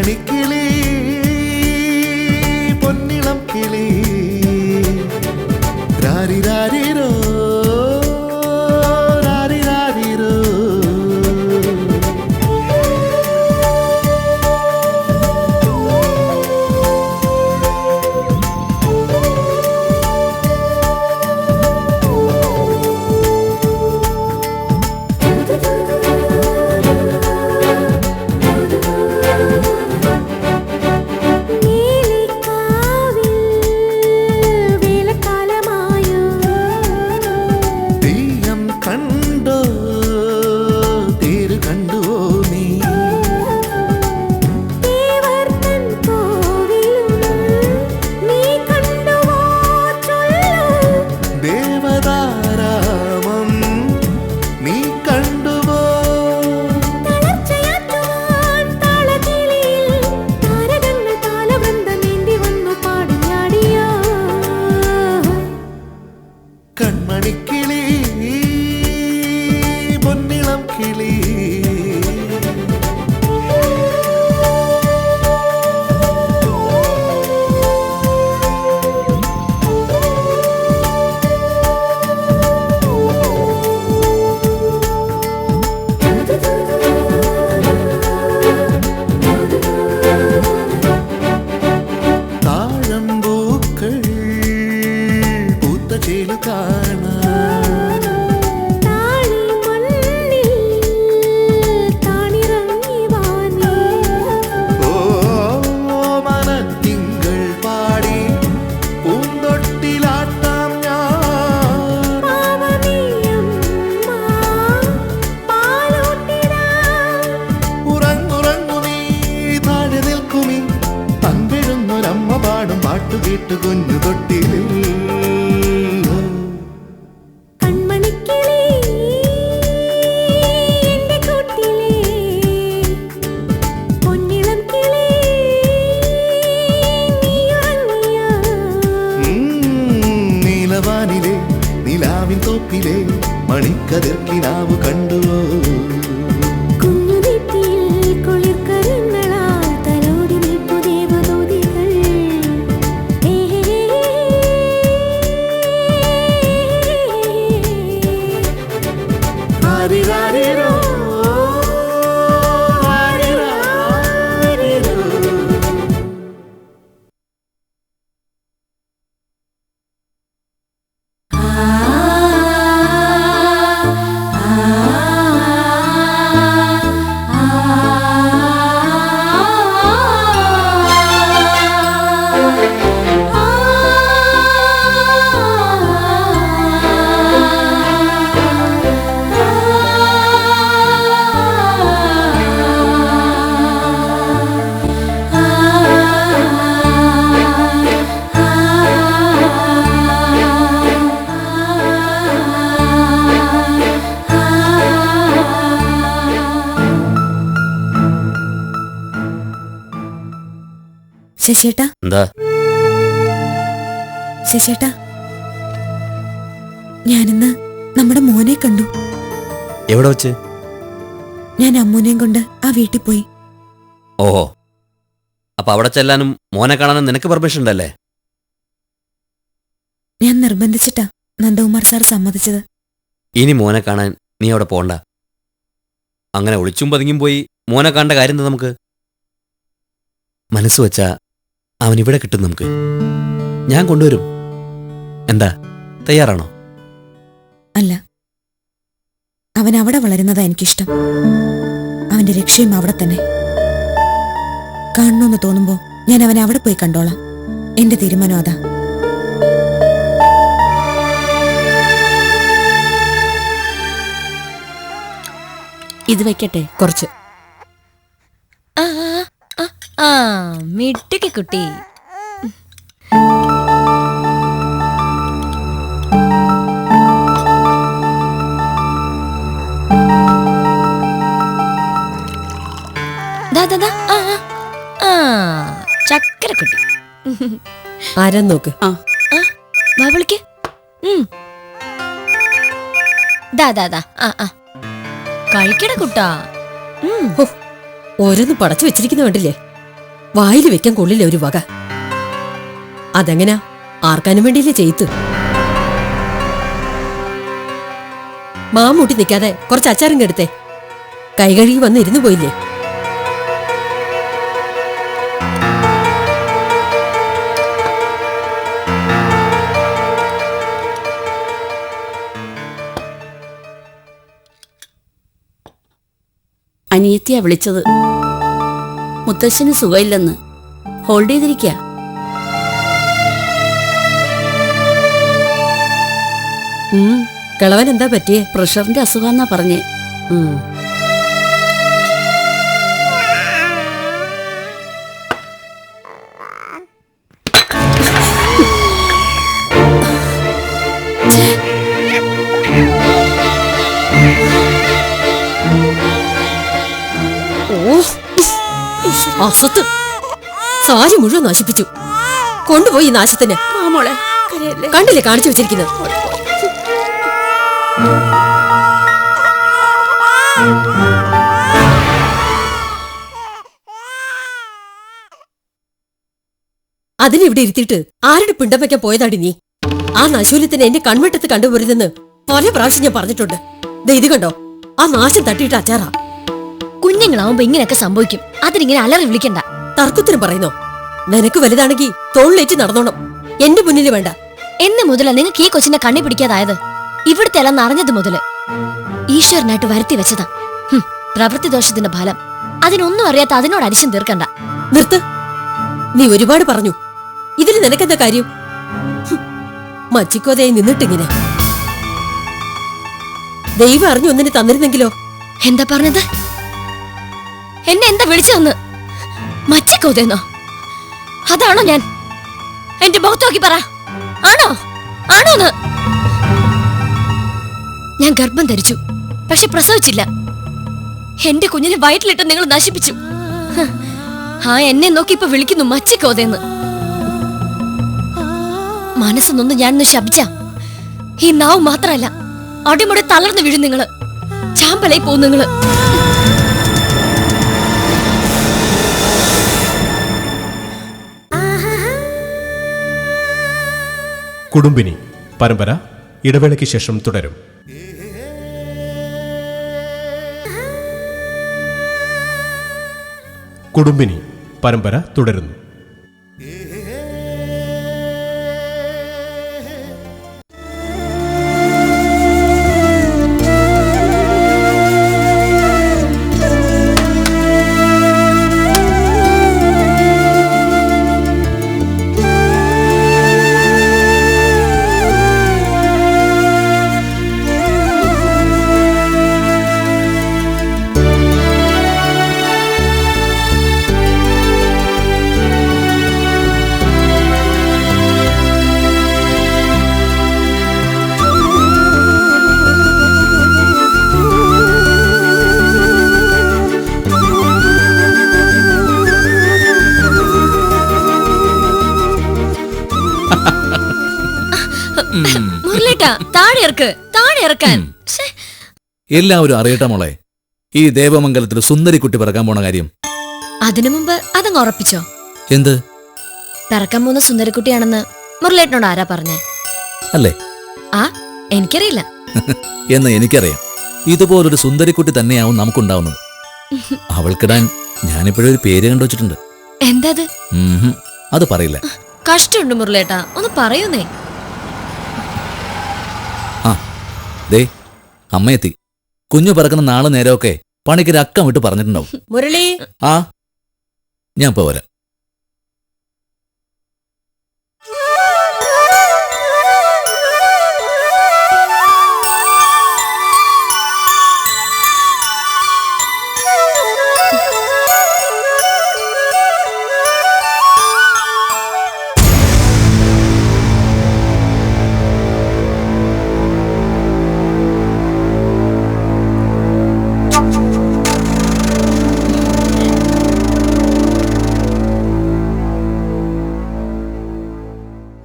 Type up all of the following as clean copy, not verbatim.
കൺമണിക്കിളി പൊന്നിളം കിളി രാരിരാരിരോ രാരിരാരിരോ കൺമണിക്കിളി പൊന്നിളം കിളി താഴമ്പൂക്കൾ പൂത്ത ചേലു കാണാ പാട്ടു കേട്ടു കുഞ്ഞു തൊട്ടിലേ നീലവാനിലെ നിലാവിൻ തോപ്പിലെ മണിക്കതിർക്കിനാവു കണ്ടുവോ ശശിയേട്ടാ, എന്താ ശശിയേട്ടാ, ഞാനിന്ന് നമ്മുടെ മോനെ കണ്ടു. എവിടെ വെച്ച്? ഞാൻ അമ്മൂനെയും കൊണ്ട് ആ വീട്ടിൽ പോയി. ഓഹോ, അപ്പൊ അവിടെ ചെല്ലാനും മോനെ കാണാനും നിനക്ക് പെർമിഷൻ ഉണ്ടല്ലേ? ഞാൻ നിർബന്ധിച്ചിട്ടാ നന്ദകുമാർ സാർ സമ്മതിച്ചത്. ഇനി മോനെ കാണാൻ നീ അവിടെ പോണ്ട. അങ്ങനെ ഒളിച്ചും പതുങ്ങിയും പോയി മോനെ കാണേണ്ട കാര്യം എന്താ നമുക്ക്? മനസ്സ് വെച്ചാ അവൻ ഇവിടെ കിട്ടും നമുക്ക്. ഞാൻ കൊണ്ടുവരും. എന്താ, തയ്യാറാണോ? അല്ല, അവൻ അവിടെ വളരുന്നതാ എനിക്കിഷ്ടം. അവന്റെ രക്ഷയും അവിടെ തന്നെ. കാണണമെന്ന് തോന്നുമ്പോ ഞാൻ അവനെ അവിടെ പോയി കണ്ടോളാം. എന്റെ തീരുമാനം അതാ. ഇത് വെക്കട്ടെ കുറച്ച്. മിടുക്കി കുട്ടി. ചക്കരക്കുട്ടി. ആരാന്ന് നോക്ക്. വാ വിളിക്ക്. കഴിക്കട കുട്ടാ. ഓരോന്ന് പടച്ചു വെച്ചിരിക്കുന്ന കണ്ടില്ലേ? വായിൽ വെക്കാൻ കൊള്ളില്ല ഒരു വക. അതെങ്ങനാ ആർക്കാനും വേണ്ടിയില്ലേ ചെയ്ത്ത്. മാമൂട്ടി നിൽക്കാതെ കുറച്ച് അച്ചാറും കെടുത്തേ. കൈ കഴുകി വന്ന് ഇരുന്നു പോയില്ലേ? അനിയത്തിയാ വിളിച്ചത്. മുത്തശ്ശന് സുഖമില്ലെന്ന് ഹോൾഡ് ചെയ്തിരിക്ക. കിളവൻ എന്താ പറ്റിയേ? പ്രഷറിന്റെ അസുഖാന്നാ പറഞ്ഞേ. അസത്ത് സാരി മുഴുവൻ നശിപ്പിച്ചു. കൊണ്ടുപോയി നാശത്തിന്. കണ്ടില്ലേ കാണിച്ചു വെച്ചിരിക്കുന്നത്? അതിനിവിടെ ഇരുത്തിയിട്ട് ആരുടെ പിണ്ടം വയ്ക്കാൻ പോയതാടി നീ? ആ നശൂലത്തിന് എന്റെ കൺവെട്ടത്ത് കണ്ടുപോരുതെന്ന് പല പ്രാവശ്യം ഞാൻ പറഞ്ഞിട്ടുണ്ട്. ഇത് കണ്ടോ, ആ നാശം തട്ടിയിട്ട് അച്ചാറാ. കുഞ്ഞുങ്ങളാവുമ്പോ ഇങ്ങനെയൊക്കെ സംഭവിക്കും. അതിനിങ്ങനെ അലറി വിളിക്കണ്ട. തർക്കത്തിന് പറയുന്നോ? നിനക്ക് വലുതാണെങ്കിൽ തോളിലേറ്റ് നടന്നോണം, എന്റെ മുന്നിൽ വേണ്ട. എന്ന് മുതലാ നിങ്ങൾക്ക് ഈ കൊച്ചിനെ കണ്ണി പിടിക്കാതായത്? ഇവിടുത്തെ എല്ലാം അറിഞ്ഞത് മുതല് ഈശ്വരനായിട്ട് വരുത്തി വെച്ചതാ. പ്രവൃത്തി ദോഷത്തിന്റെ ഫലം. അതിനൊന്നും അറിയാത്ത അതിനോട് അരിശം തീർക്കണ്ട. നിർത്ത്. നീ ഒരുപാട് പറഞ്ഞു. ഇതിൽ നിനക്കെന്താ കാര്യം? മച്ചിക്കോതയായി നിന്നിട്ടിങ്ങനെ. ദൈവം അറിഞ്ഞു ഒന്നിനെ തന്നിരുന്നെങ്കിലോ? എന്താ പറഞ്ഞത്? എന്നെ എന്താ വിളിച്ചതെന്ന്? മച്ചിക്കോതെന്നോ? അതാണോ ഞാൻ? എന്റെ മുഖത്ത് നോക്കി പറ. ആണോ? ആണോന്ന്? ഞാൻ ഗർഭം ധരിച്ചു, പക്ഷെ പ്രസവിച്ചില്ല. എന്റെ കുഞ്ഞിനെ വയറ്റിലിട്ട് നിങ്ങൾ നശിപ്പിച്ചു. ആ എന്നെ നോക്കി ഇപ്പൊ വിളിക്കുന്നു മച്ചിക്കോതെന്ന്. മനസ്സൊന്നും ഞാനൊന്ന് ശപിച്ച ഈ നാവ് മാത്രല്ല, അടിമുടി തളർന്നു വീഴും നിങ്ങള്. ചാമ്പലായി പോകും നിങ്ങള്. കുടുംബിനി പരമ്പര ഇടവേളയ്ക്ക് ശേഷം തുടരും. കുടുംബിനി പരമ്പര തുടരുന്നു. എല്ലാവരും അറിയട്ടെ മോളെ, ഈ ദേവമംഗലത്തിൽ സുന്ദരിക്കുട്ടി പിറക്കാൻ പോണ കാര്യം. അതിനു മുമ്പ് അതങ്ങ് ഉറപ്പിച്ചോ? എന്ത്? പിറക്കാൻ പോകുന്ന സുന്ദരിക്കുട്ടിയാണെന്ന് മുരളേട്ടനോട് ആരാ പറഞ്ഞേ? അല്ലേ? ആ, എനിക്കറിയില്ല. എന്ന് എനിക്കറിയാം. ഇതുപോലൊരു സുന്ദരിക്കുട്ടി തന്നെയാവും നമുക്കുണ്ടാവുന്നത്. അവൾക്കിടാൻ ഞാനിപ്പോഴൊരു പേര് കണ്ടുവച്ചിട്ടുണ്ട്. എന്താ അത് പറയില്ല. കഷ്ടമുണ്ട് മുരളേട്ടാ, ഒന്ന് പറയൂന്നേ. ആ ദേ, അമ്മയെത്തി. കുഞ്ഞു പറക്കുന്ന നാളെ നേരമൊക്കെ പണിക്കൊരു അക്കം വിട്ട് പറഞ്ഞിട്ടുണ്ടാവും. മുരളി. ആ, ഞാൻ ഇപ്പൊ വരാം.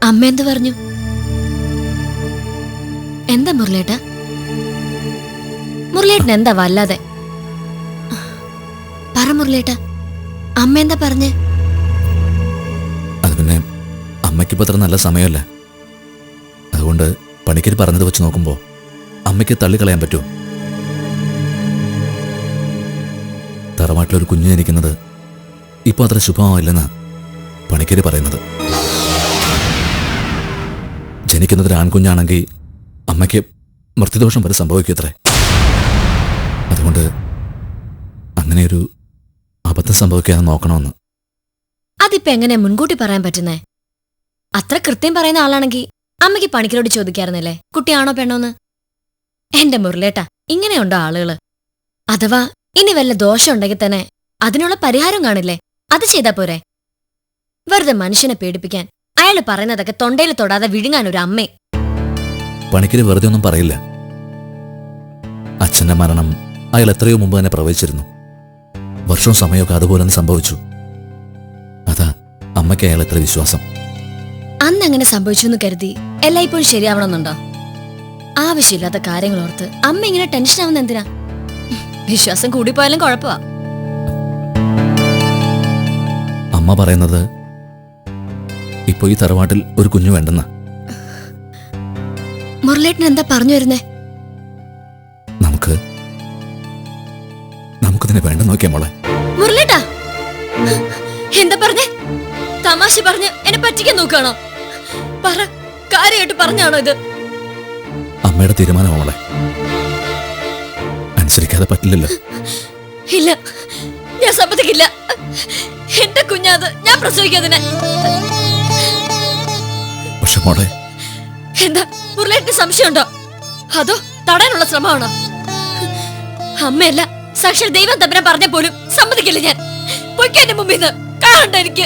അമ്മ എന്ത് പറഞ്ഞു? എന്താ മുരളേട്ട? മുരളേട്ടൻ എന്താ വല്ലാതെ? പറ മുരളേട്ട, അമ്മ എന്താ പറഞ്ഞേ? അമ്മയ്ക്കിപ്പോൾ അത്ര നല്ല സമയമല്ല. അതുകൊണ്ട് പണിക്കർ പറഞ്ഞത് വെച്ച് നോക്കുമ്പോൾ അമ്മയ്ക്ക് തള്ളിക്കളയാൻ പറ്റുമോ? തറവാട്ടിലൊരു കുഞ്ഞ് ജനിക്കുന്നത് ഇപ്പോൾ അത്ര ശുഭമാവില്ലെന്നാ പണിക്കർ പറയുന്നത്. ജനിക്കുന്നത് ഒരു ആൺകുഞ്ഞാണെങ്കിൽ അമ്മയ്ക്ക് മൃത്യുദോഷം വരെ സംഭവിക്കത്രേ. അതുകൊണ്ട് അങ്ങനെയൊരു അബദ്ധം സംഭവിക്കാതെ നോക്കണമെന്ന്. അതിപ്പോ എങ്ങനെയാ മുൻകൂട്ടി പറയാൻ പറ്റുന്നേ? അത്ര കൃത്യം പറയുന്ന ആളാണെങ്കിൽ അമ്മയ്ക്ക് പണിക്കരോട് ചോദിക്കാറുന്നില്ലേ കുട്ടിയാണോ പെണ്ണോന്ന്? എന്റെ മുരളേട്ടാ, ഇങ്ങനെയുണ്ടോ ആളുകള്? അഥവാ ഇനി വല്ല ദോഷം ഉണ്ടെങ്കിൽ തന്നെ അതിനുള്ള പരിഹാരം കാണില്ലേ? അത് ചെയ്താ പോരെ? വെറുതെ മനുഷ്യനെ പേടിപ്പിക്കാൻ അയാള് പറയുന്നതൊക്കെ തൊണ്ടയിൽ തൊടാതെ വിഴുങ്ങാൻ ഒരു അമ്മേ. പണിക്കര് വെറുതെ ഒന്നും പറയില്ല. അച്ഛന്റെ മരണം അയാൾ എത്രയോ മുമ്പ് തന്നെ പ്രവചിച്ചിരുന്നു. വർഷവും സമയമൊക്കെ അതുപോലെ തന്നെ സംഭവിച്ചു. അതാ അമ്മയ്ക്ക് അയാൾ എത്ര വിശ്വാസം. അന്ന് അങ്ങനെ സംഭവിച്ചു എന്ന് കരുതി എല്ലായ്പ്പോഴും ശരിയാവണമെന്നുണ്ടോ? ആവശ്യമില്ലാത്ത കാര്യങ്ങൾ ഓർത്ത് അമ്മ ഇങ്ങനെ ടെൻഷൻ ആവുന്ന എന്തിനാ? വിശ്വാസം കൂടിപ്പോയാലും കുഴപ്പമാ. അമ്മ പറയുന്നത് ഇപ്പൊ ഈ തറവാട്ടിൽ ഒരു കുഞ്ഞു വേണ്ടെന്ന. മുരളേട്ടൻ എന്താ പറഞ്ഞു വരുന്നേ? നമുക്കിതിനെ വേണ്ട നോക്കിയാ മോളെ. മുരളേട്ടാ, എന്താ പറഞ്ഞേ? തമാശ പറഞ്ഞ് എന്നെ പറ്റിക്കാൻ നോക്കുകയാണോ? പറ, കാര്യമായിട്ട് പറഞ്ഞാണോ ഇത്? അമ്മയുടെ തീരുമാനം മോളെ, അനുസരിക്കാതെ പറ്റില്ലല്ലോ. ഇല്ല, ഞാൻ സമ്മതിക്കില്ല. എന്റെ കുഞ്ഞാത് ഞാൻ പ്രസവിക്കാതിനെ. പക്ഷെ മോളെ, എന്താ മുരളേട്ടന് സംശയമുണ്ടോ? അതോ തടയാനുള്ള ശ്രമമാണോ? അമ്മയല്ല, സാക്ഷാൽ ദൈവം തമ്പുരാൻ പറഞ്ഞ പോലും സമ്മതിക്കില്ല ഞാൻ. പൊയ്ക്കോ എന്റെ മുമ്പിൽ നിന്ന്. കാണണ്ട എനിക്ക്.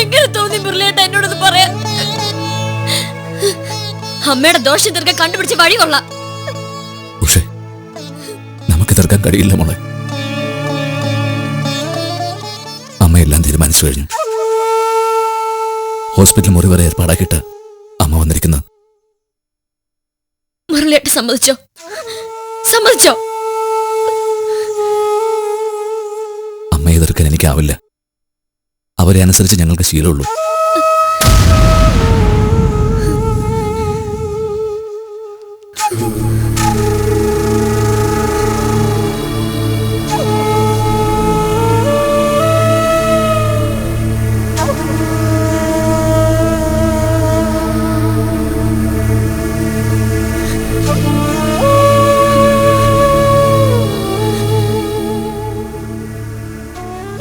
എങ്ങനെ തോന്നി മുരളേട്ട എന്നോടൊന്ന് പറയാൻ? അമ്മയുടെ ദോഷം തീർക്കാൻ കണ്ടുപിടിച്ച് വഴി കൊള്ളാം. പക്ഷേ നമുക്ക് തീർക്കാൻ കഴിയില്ല മോളെ. അമ്മയെല്ലാം തീരുമാനിച്ചു കഴിഞ്ഞു. ഹോസ്പിറ്റൽ മുറി വരെ ഏർപ്പാടാക്കിയിട്ട് അമ്മ വന്നിരിക്കുന്നത്. മുരളിയേട്ട് സമ്മതിച്ചോ? സമ്മതിച്ചോ? അമ്മയെ എതിർക്കാൻ എനിക്കാവില്ല. അവരെ അനുസരിച്ച് ഞങ്ങൾക്ക് ശീലമുള്ളൂ.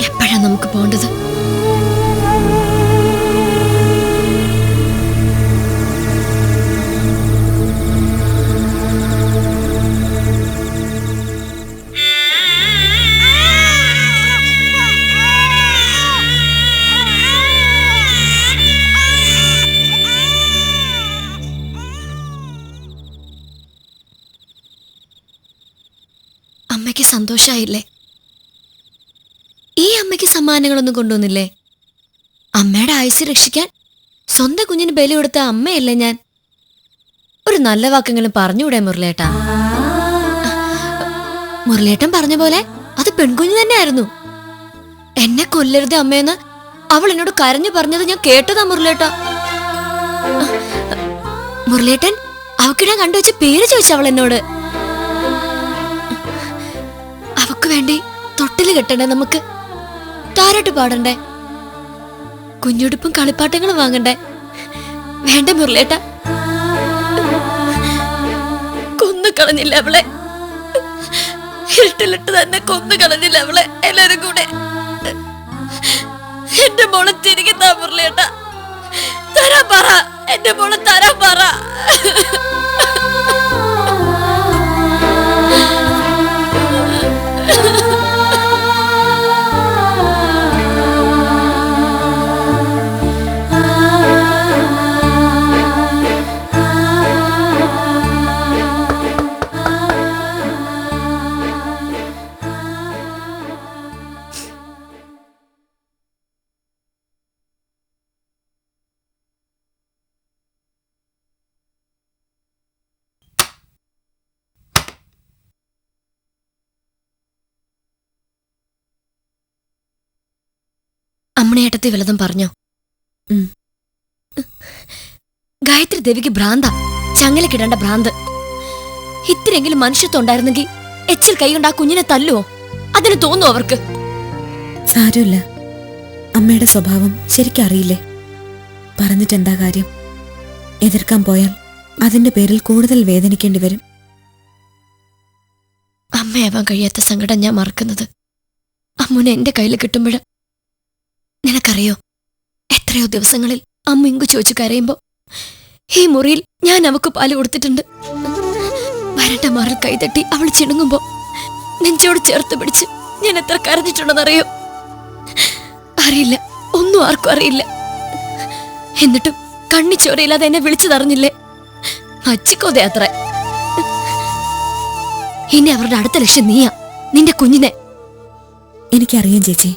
എപ്പോഴാ നമുക്ക് പോണ്ടത്? അമ്മയ്ക്ക് സന്തോഷായില്ലേ? ഈ അമ്മയ്ക്ക് സമ്മാനങ്ങളൊന്നും കൊണ്ടുവന്നില്ലേ? അമ്മയുടെ ആയുസ് രക്ഷിക്കാൻ സ്വന്തം കുഞ്ഞിന് ബലി കൊടുത്ത അമ്മയല്ലേ ഞാൻ? ഒരു നല്ല വാക്കെങ്കിലും പറഞ്ഞുകൂടെ മുരളേട്ടാ? മുരളേട്ടൻ പറഞ്ഞ പോലെ അത് പെൺകുഞ്ഞു തന്നെയായിരുന്നു. എന്നെ കൊല്ലരുത് അമ്മയെന്ന് അവൾ എന്നോട് കരഞ്ഞു പറഞ്ഞത് ഞാൻ കേട്ടതാ മുരളേട്ടാ. മുരളേട്ടൻ അവക്കിടാൻ കണ്ടുവച്ച് പേര് ചോദിച്ചു അവൾ എന്നോട്. അവക്ക് വേണ്ടി തൊട്ടില് കെട്ടണ്ടേ, നമുക്ക് താരാട്ട് പാടണ്ടേ, കുഞ്ഞുടുപ്പും കളിപ്പാട്ടങ്ങളും വാങ്ങണ്ടേ? വേണ്ട മുരളേട്ട, കൊന്നു കളഞ്ഞില്ല അവളെ. ഇരുട്ടിലിട്ട് തന്നെ കൊന്നു കളഞ്ഞില്ല അവളെ എല്ലാരും കൂടെ. എന്റെ മോളെ തിരികെ താ മുരളേട്ട. തരാൻ പറ, എന്റെ മോളെ തരാൻ പറ. അമ്മണേട്ടത്തി വല്ലതും പറഞ്ഞോ? ഗായത്രി ദേവിക്ക് ഭ്രാന്ത, ചങ്ങലക്കിടേണ്ട ഭ്രാന്ത്. ഇത്രയെങ്കിലും മനുഷ്യത്വം ഉണ്ടായിരുന്നെങ്കിൽ എച്ചിൽ കൈകൊണ്ട് ആ കുഞ്ഞിനെ തല്ലുവോ? അതിന് തോന്നുവോ അവർക്ക്? സാരമില്ല, അമ്മയുടെ സ്വഭാവം ശരിക്കറിയില്ലേ. പറഞ്ഞിട്ടെന്താ കാര്യം? എതിർക്കാൻ പോയാൽ അതിന്റെ പേരിൽ കൂടുതൽ വേദനിക്കേണ്ടി വരും. അമ്മയാവാൻ കഴിയാത്ത സങ്കടം ഞാൻ മറക്കുന്നത് അമ്മുനെ എന്റെ കയ്യിൽ കിട്ടുമ്പോഴ. നിനക്കറിയോ, എത്രയോ ദിവസങ്ങളിൽ അമ്മ ഇങ്കു ചോദിച്ചു കരയുമ്പോ ഈ മുറിയിൽ ഞാൻ അവക്ക് പാല് കൊടുത്തിട്ടുണ്ട്. വരണ്ട മാറിൽ കൈതട്ടി അവൾ ചിണുങ്ങുമ്പോ നെഞ്ചോട് ചേർത്ത് പിടിച്ച് ഞാൻ എത്ര കരഞ്ഞിട്ടുണ്ടെന്നറിയോ? അറിയില്ല, ഒന്നും ആർക്കും അറിയില്ല. എന്നിട്ടും കണ്ണിച്ചോരയില്ലാതെ എന്നെ വിളിച്ചതറിഞ്ഞില്ലേ? മച്ചിക്കോതെ അത്ര. ഇനി അവരുടെ അടുത്ത ലക്ഷ്യം നീയാ, നിന്റെ കുഞ്ഞിനെ. എനിക്കറിയാം ചേച്ചി,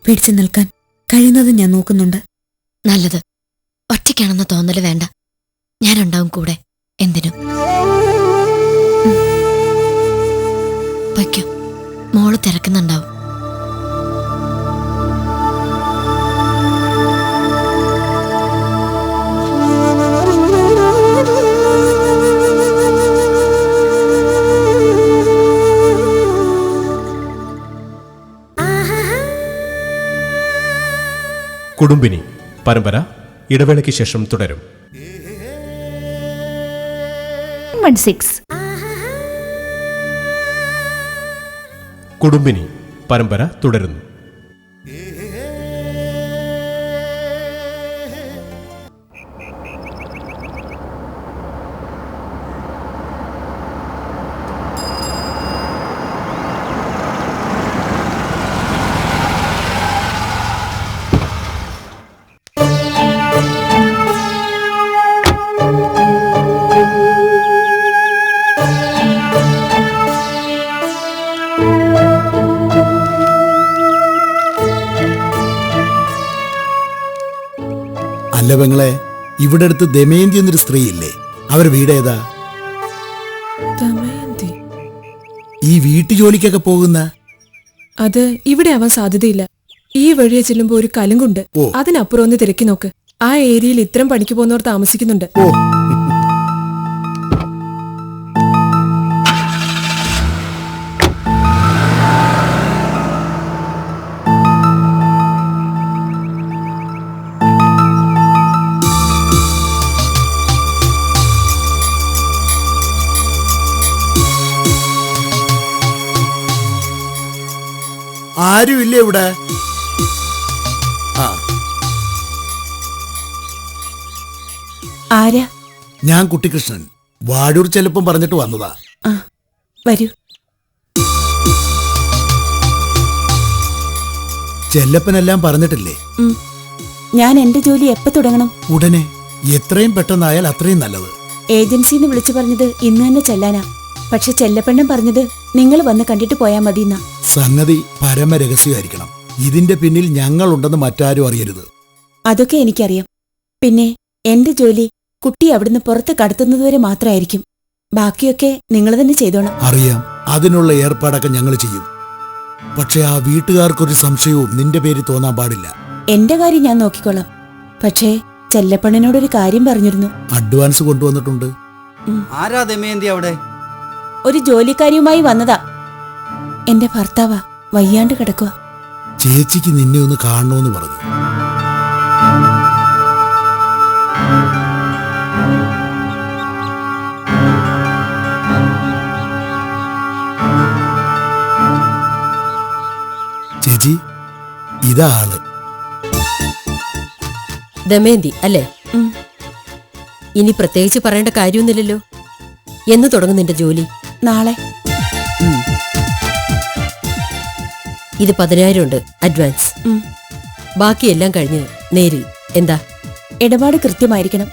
പിടിച്ചു നിൽക്കാൻ കഴിയുന്നത് ഞാൻ നോക്കുന്നുണ്ട്. നല്ലത്. ഒറ്റയ്ക്കാണെന്ന തോന്നല് വേണ്ട, ഞാനുണ്ടാവും കൂടെ. എന്തിനും വയ്ക്കോ, മോള് തിരക്കുന്നുണ്ടാവും. കുടുംബിനി പരമ്പര ഇടവേളയ്ക്ക് ശേഷം തുടരും. 16 കുടുംബിനി പരമ്പര തുടരുന്നു. അല്ല പെങ്ങളെ, ഇവിടെ അടുത്ത് ദമയന്തി എന്നൊരു സ്ത്രീയില്ലേ? അവർ വീടേതാ? ഈ വീട്ടു ജോലിക്കൊക്കെ പോകുന്ന? അത് ഇവിടെ ആവാൻ സാധ്യതയില്ല. ഈ വഴിയെ ചെല്ലുമ്പോ ഒരു കലുങ്കുണ്ട്, അതിനപ്പുറം ഒന്ന് തിരക്കി നോക്ക്. ആ ഏരിയയിൽ ഇത്തരം പണിക്ക് പോകുന്നവർ താമസിക്കുന്നുണ്ട്. ഓ, ആരുമില്ലേ ഇവിടെ? ആരാ? ഞാൻ കുട്ടിക്കൃഷ്ണൻ. വാഴൂർ ചെലപ്പം പറഞ്ഞിട്ട് വന്നതാ. വരൂ. ചെല്ലപ്പനെല്ലാം പറഞ്ഞിട്ടില്ലേ? ഞാൻ എന്റെ ജോലി എപ്പോ തുടങ്ങണം? ഉടനെ, എത്രയും പെട്ടെന്നായാൽ അത്രയും നല്ലത്. ഏജൻസിന്ന് വിളിച്ചു പറഞ്ഞത് ഇന്ന് തന്നെ ചെല്ലാനാ. പക്ഷെ ചെല്ലപ്പെണ്ണൻ പറഞ്ഞത് നിങ്ങൾ വന്ന് കണ്ടിട്ട് പോയാ മതിയെന്നാ. സംഗതി പരമരഹസ്യമായിരിക്കണം. ഇതിന്റെ പിന്നിൽ ഞങ്ങളുണ്ടെന്ന് മറ്റാരും അറിയരുത്. അതൊക്കെ എനിക്കറിയാം. പിന്നെ എന്റെ ജോലി കുട്ടി അവിടുന്ന് പുറത്ത് കടത്തുന്നതുവരെ മാത്രമായിരിക്കും. ബാക്കിയൊക്കെ നിങ്ങൾ തന്നെ ചെയ്തോണം. അറിയാം, അതിനുള്ള ഏർപ്പാടൊക്കെ ഞങ്ങൾ ചെയ്യും. പക്ഷെ ആ വീട്ടുകാർക്കൊരു സംശയവും നിന്റെ പേര് തോന്നാൻ പാടില്ല. എന്റെ കാര്യം ഞാൻ നോക്കിക്കോളാം. പക്ഷേ ചെല്ലപ്പണ്ണനോടൊരു കാര്യം പറഞ്ഞിരുന്നു. അഡ്വാൻസ് കൊണ്ടുവന്നിട്ടുണ്ട്. ആരാ ദമയന്തി അവിടെ? ഒരു ജോലിക്കാരിയുമായി വന്നതാ. എന്റെ ഭർത്താവാ, വയ്യാണ്ട് കിടക്കുക. ചേച്ചിക്ക് നിന്നെ ഒന്ന് കാണണമെന്ന് പറഞ്ഞു. ചേച്ചി, ഇതാ ആള്. ദമയന്തി അല്ലേ? ഇനി പ്രത്യേകിച്ച് പറയേണ്ട കാര്യമൊന്നുമില്ലല്ലോ. എന്ന് തുടങ്ങും നിന്റെ ജോലി? നാളെ. ഇത് 10,000 ഉണ്ട് അഡ്വാൻസ്. ബാക്കിയെല്ലാം കഴിഞ്ഞ് നേരിൽ. എന്താ? ഇടപാട് കൃത്യമായിരിക്കണം.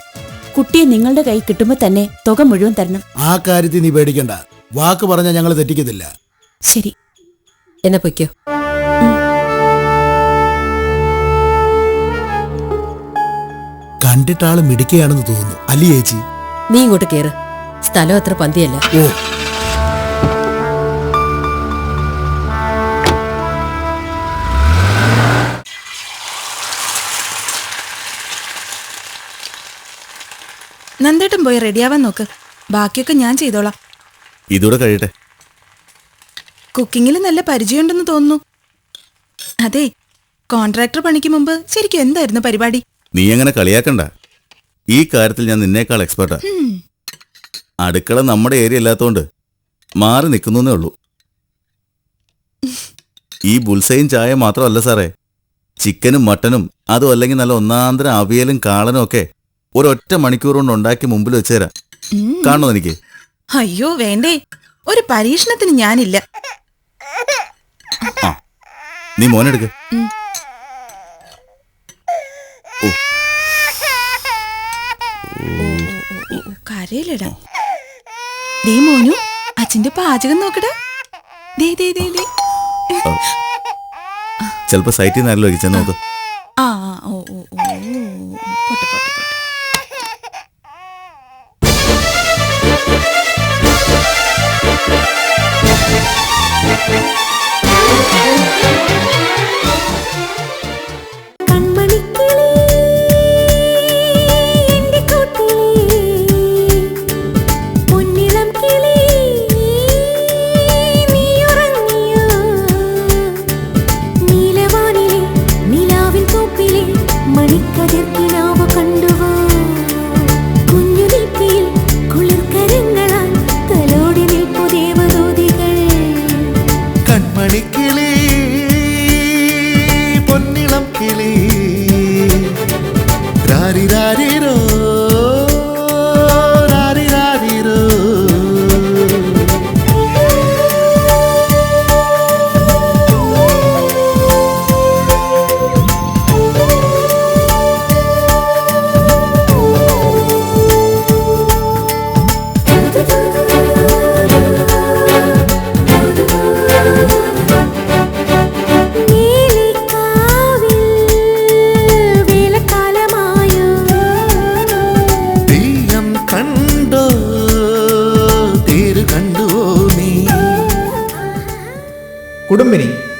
കുട്ടിയെ നിങ്ങളുടെ കൈ കിട്ടുമ്പോ തന്നെ തുക മുഴുവൻ തരണം. ആ കാര്യത്തിൽ നീ പേടിക്കണ്ട. വാക്ക് പറഞ്ഞാൽ ഞങ്ങൾ തെറ്റിക്കത്തില്ല. ശരി, എന്നാ പൊയ്ക്കോ. കണ്ടിട്ടാള് മിടിക്കുകയാണെന്ന് തോന്നുന്നു അല്ലേ ചേച്ചി? നീ ഇങ്ങോട്ട് കേറ്. സ്ഥലം അത്ര പന്തിയല്ല. ഓ, നന്ദേട്ടൻ പോയി റെഡിയാവാൻ നോക്ക്. ബാക്കിയൊക്കെ ഞാൻ ചെയ്തോളാം. ഇതൂടെ കഴിയട്ടെ. കുക്കിങ്ങിൽ നല്ല പരിചയമുണ്ടെന്ന് തോന്നുന്നു. അതെ, കോൺട്രാക്ടർ പണിക്ക് മുമ്പ് ശരിക്കും എന്തായിരുന്നു പരിപാടി? നീ അങ്ങനെ കളിയാക്കണ്ട. ഈ കാര്യത്തിൽ ഞാൻ നിന്നേക്കാൾ എക്സ്പെർട്ടാ. അടുക്കള നമ്മുടെ ഏരിയ അല്ലാത്തോണ്ട് മാറി നിൽക്കുന്നേ ഉള്ളൂ. ഈ ബുൾസയും ചായ മാത്രമല്ല സാറേ, ചിക്കനും മട്ടനും അതും അല്ലെങ്കിൽ നല്ല ഒന്നാന്തരം അവിയലും കാളനും ഒക്കെ ഒരൊറ്റ മണിക്കൂർ കൊണ്ട് ഉണ്ടാക്കി മുമ്പിൽ വെച്ചുതരാം. കാണണോ എനിക്ക്? അയ്യോ വേണ്ടേ, ഒരു പരീക്ഷണത്തിന് ഞാനില്ല. ആ, നീ മോനെടുക്ക്. കരയിലിടാം. ദേ മോനു, അച്ഛന്റെ പാചകം നോക്കടാ. ദേ ദേ ദേ ദേ. ചിലപ്പോ സൈറ്റിൽ നിന്ന് ആരെങ്കിലും ഒഴിച്ചാൽ നോക്ക്. ആ ഓ ഓ ഓ പോട്ടെ പോട്ടെ പോട്ടെ. കുടുംബിനി